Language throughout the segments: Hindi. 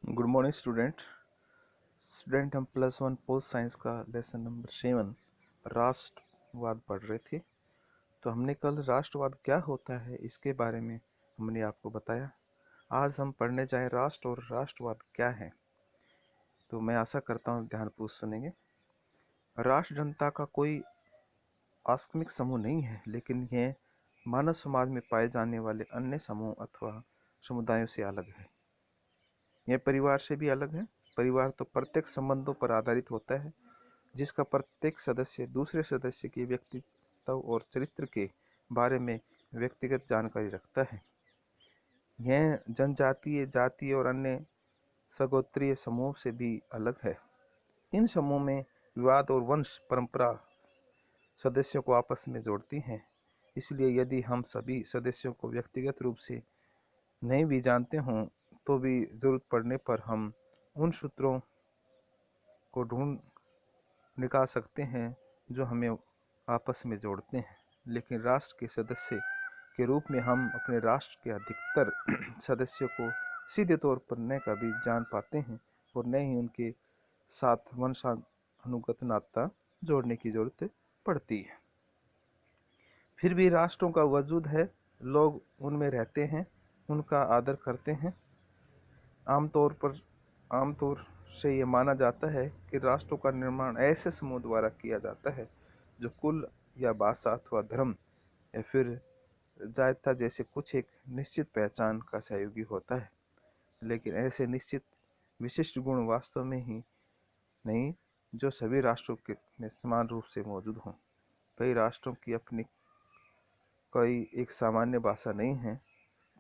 गुड मॉर्निंग स्टूडेंट हम +1 पोस्ट साइंस का लेसन नंबर 7 राष्ट्रवाद पढ़ रहे थे। तो हमने कल राष्ट्रवाद क्या होता है इसके बारे में हमने आपको बताया। आज हम पढ़ने जाएं राष्ट्र और राष्ट्रवाद क्या है। तो मैं आशा करता हूँ ध्यानपूर्वक सुनेंगे। राष्ट्र जनता का कोई आकस्मिक समूह नहीं है, लेकिन यह मानव समाज में पाए जाने वाले अन्य समूह अथवा समुदायों से अलग है। यह परिवार से भी अलग है। परिवार तो प्रत्येक संबंधों पर आधारित होता है, जिसका प्रत्येक सदस्य दूसरे सदस्य के व्यक्तित्व और चरित्र के बारे में व्यक्तिगत जानकारी रखता है। यह जनजातीय, जातीय और अन्य सगोत्रीय समूह से भी अलग है। इन समूह में विवाद और वंश परंपरा सदस्यों को आपस में जोड़ती हैं। इसलिए यदि हम सभी सदस्यों को व्यक्तिगत रूप से नहीं भी जानते हों, तो भी जरूरत पड़ने पर हम उन सूत्रों को ढूंढ निकाल सकते हैं जो हमें आपस में जोड़ते हैं। लेकिन राष्ट्र के सदस्य के रूप में हम अपने राष्ट्र के अधिकतर सदस्यों को सीधे तौर पर न कभी जान पाते हैं और न ही उनके साथ वंशानुगत नाता जोड़ने की जरूरत पड़ती है। फिर भी राष्ट्रों का वजूद है, लोग उनमें रहते हैं, उनका आदर करते हैं। आमतौर से ये माना जाता है कि राष्ट्रों का निर्माण ऐसे समूह द्वारा किया जाता है जो कुल या भाषा अथवा धर्म या फिर जातीयता जैसे कुछ एक निश्चित पहचान का सहयोगी होता है। लेकिन ऐसे निश्चित विशिष्ट गुण वास्तव में ही नहीं जो सभी राष्ट्रों में समान रूप से मौजूद हों। कई राष्ट्रों की अपनी कोई एक सामान्य भाषा नहीं है।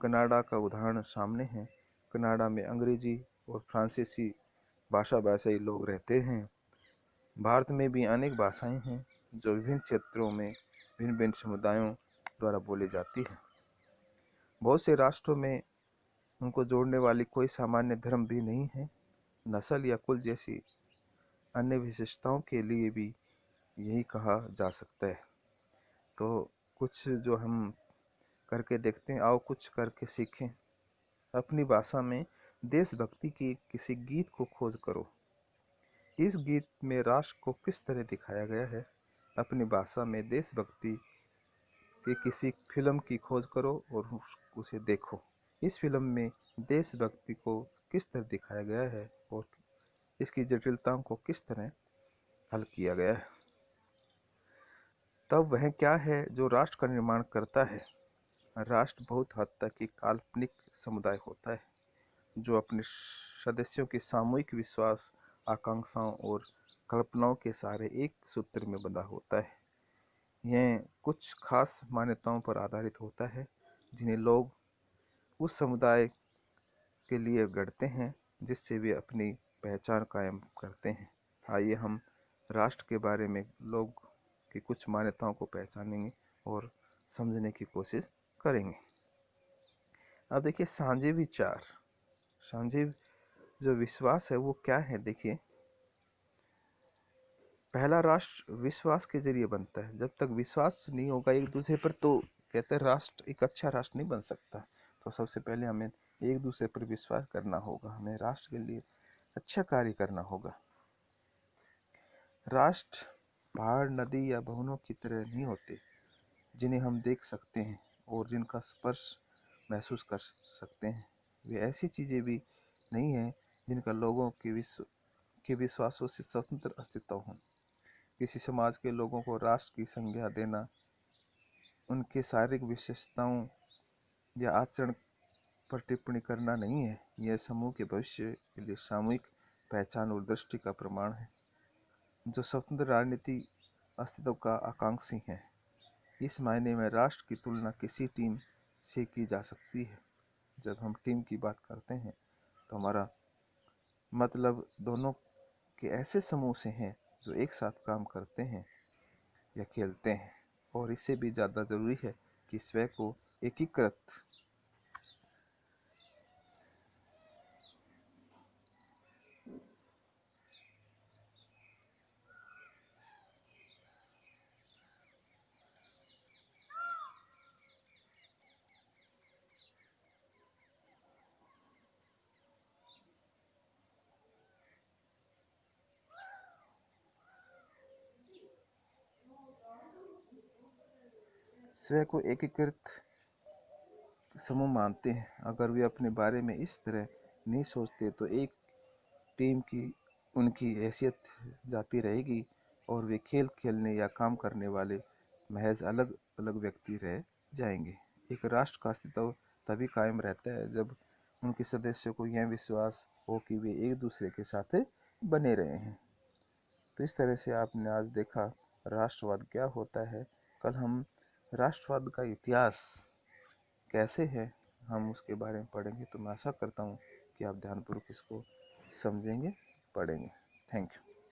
कनाडा का उदाहरण सामने है। कनाडा में अंग्रेजी और फ्रांसीसी भाषाई लोग रहते हैं। भारत में भी अनेक भाषाएं हैं जो विभिन्न क्षेत्रों में भिन्न भिन्न समुदायों द्वारा बोली जाती है। बहुत से राष्ट्रों में उनको जोड़ने वाली कोई सामान्य धर्म भी नहीं है। नस्ल या कुल जैसी अन्य विशेषताओं के लिए भी यही कहा जा सकता है। तो कुछ जो हम करके देखते हैं, आओ कुछ करके सीखें। अपनी भाषा में देशभक्ति के किसी गीत को खोज करो। इस गीत में राष्ट्र को किस तरह दिखाया गया है। अपनी भाषा में देशभक्ति के किसी फिल्म की खोज करो और उसे देखो। इस फिल्म में देशभक्ति को किस तरह दिखाया गया है और इसकी जटिलताओं को किस तरह हल किया गया है। तब वह क्या है जो राष्ट्र का निर्माण करता है। राष्ट्र बहुत हद तक एक काल्पनिक समुदाय होता है जो अपने सदस्यों के सामूहिक विश्वास, आकांक्षाओं और कल्पनाओं के सारे एक सूत्र में बंधा होता है। यह कुछ खास मान्यताओं पर आधारित होता है जिन्हें लोग उस समुदाय के लिए गढ़ते हैं जिससे वे अपनी पहचान कायम करते हैं। आइए हम राष्ट्र के बारे में लोग की कुछ मान्यताओं को पहचानेंगे और समझने की कोशिश करेंगे। अब देखिए, साझे विचार, साझे जो विश्वास है वो क्या है। देखिए, पहला राष्ट्र विश्वास के जरिए बनता है। जब तक विश्वास नहीं होगा एक दूसरे पर, तो कहते हैं राष्ट्र एक अच्छा राष्ट्र नहीं बन सकता। तो सबसे पहले हमें एक दूसरे पर विश्वास करना होगा, हमें राष्ट्र के लिए अच्छा कार्य करना होगा। राष्ट्र पहाड़, नदी या भवनों की तरह नहीं होते जिन्हें हम देख सकते हैं और जिनका स्पर्श महसूस कर सकते हैं। वे ऐसी चीजें भी नहीं है जिनका लोगों के विश्वासों से स्वतंत्र अस्तित्व हो। किसी समाज के लोगों को राष्ट्र की संज्ञा देना उनके शारीरिक विशेषताओं या आचरण पर टिप्पणी करना नहीं है। यह समूह के भविष्य के लिए सामूहिक पहचान और दृष्टि का प्रमाण है। जो स्वतंत्र राजनीति अस्तित्व का आकांक्षी है। इस मायने में राष्ट्र की तुलना किसी टीम से की जा सकती है। जब हम टीम की बात करते हैं तो हमारा मतलब दोनों के ऐसे समूह से हैं जो एक साथ काम करते हैं या खेलते हैं, और इससे भी ज़्यादा ज़रूरी है कि स्वयं को एकीकृत स्वयं को एकीकृत समूह मानते हैं। अगर वे अपने बारे में इस तरह नहीं सोचते तो एक टीम की उनकी हैसियत जाती रहेगी और वे खेल खेलने या काम करने वाले महज अलग अलग व्यक्ति रह जाएंगे। एक राष्ट्र का अस्तित्व तभी कायम रहता है जब उनके सदस्यों को यह विश्वास हो कि वे एक दूसरे के साथ बने रहे हैं। तो इस तरह से आपने आज देखा राष्ट्रवाद क्या होता है। कल हम राष्ट्रवाद का इतिहास कैसे है हम उसके बारे में पढ़ेंगे। तो मैं आशा करता हूँ कि आप ध्यानपूर्वक इसको समझेंगे, पढ़ेंगे। Thank you.